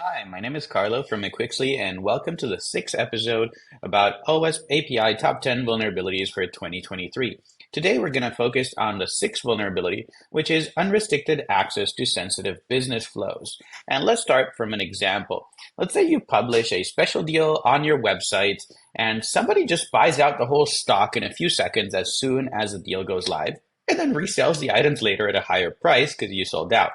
Hi, my name is Carlo from McQuixley, and welcome to the sixth episode about OWASP API Top 10 Vulnerabilities for 2023. Today, we're going to focus on the sixth vulnerability, which is unrestricted access to sensitive business flows. And let's start from an example. Let's say you publish a special deal on your website, and somebody just buys out the whole stock in a few seconds as soon as the deal goes live, and then resells the items later at a higher price because you sold out.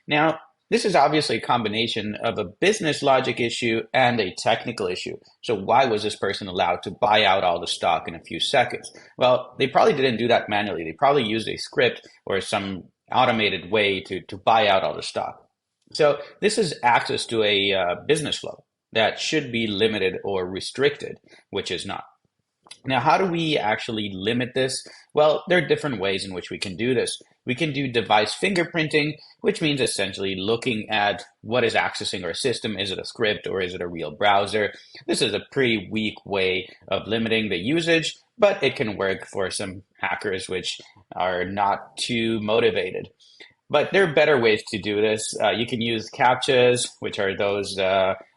Now, this is obviously a combination of a business logic issue and a technical issue. So why was this person allowed to buy out all the stock in a few seconds? Well, they probably didn't do that manually. They probably used a script or some automated way to buy out all the stock. So this is access to a business flow that should be limited or restricted, which is not. Now, how do we actually limit this? Well, there are different ways in which we can do this. We can do device fingerprinting, which means essentially looking at what is accessing our system. Is it a script or is it a real browser? This is a pretty weak way of limiting the usage, but it can work for some hackers which are not too motivated. But there are better ways to do this. You can use CAPTCHAs, which are those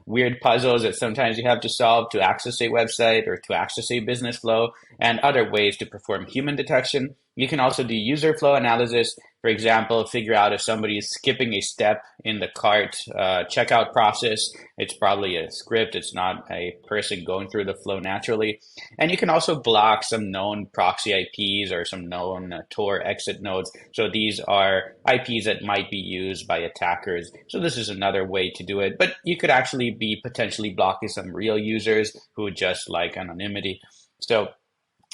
weird puzzles that sometimes you have to solve to access a website or to access a business flow, and other ways to perform human detection. You can also do user flow analysis. For example, figure out if somebody is skipping a step in the cart checkout process. It's probably a script. It's not a person going through the flow naturally. And you can also block some known proxy IPs or some known Tor exit nodes. So these are IPs that might be used by attackers. So this is another way to do it. But you could actually be potentially blocking some real users who just like anonymity. So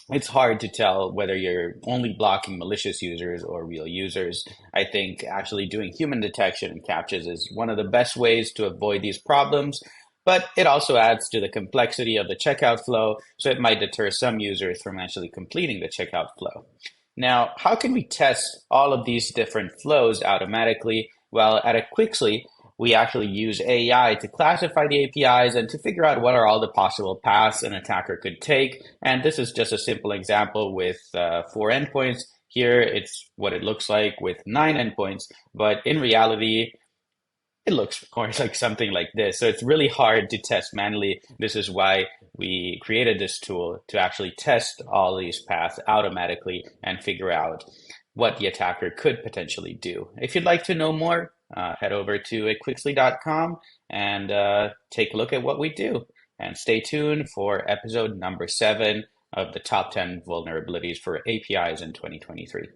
it's hard to tell whether you're only blocking malicious users or real users. I think actually doing human detection and CAPTCHAs is one of the best ways to avoid these problems, but it also adds to the complexity of the checkout flow, so it might deter some users from actually completing the checkout flow. Now, how can we test all of these different flows automatically? Well, at Quixley, we actually use AI to classify the APIs and to figure out what are all the possible paths an attacker could take. And this is just a simple example with 4 endpoints. Here, it's what it looks like with 9 endpoints, but in reality, it looks, of course, like something like this. So it's really hard to test manually. This is why we created this tool to actually test all these paths automatically and figure out what the attacker could potentially do. If you'd like to know more, head over to quixley.com and take a look at what we do. And stay tuned for episode number 7 of the top 10 vulnerabilities for APIs in 2023.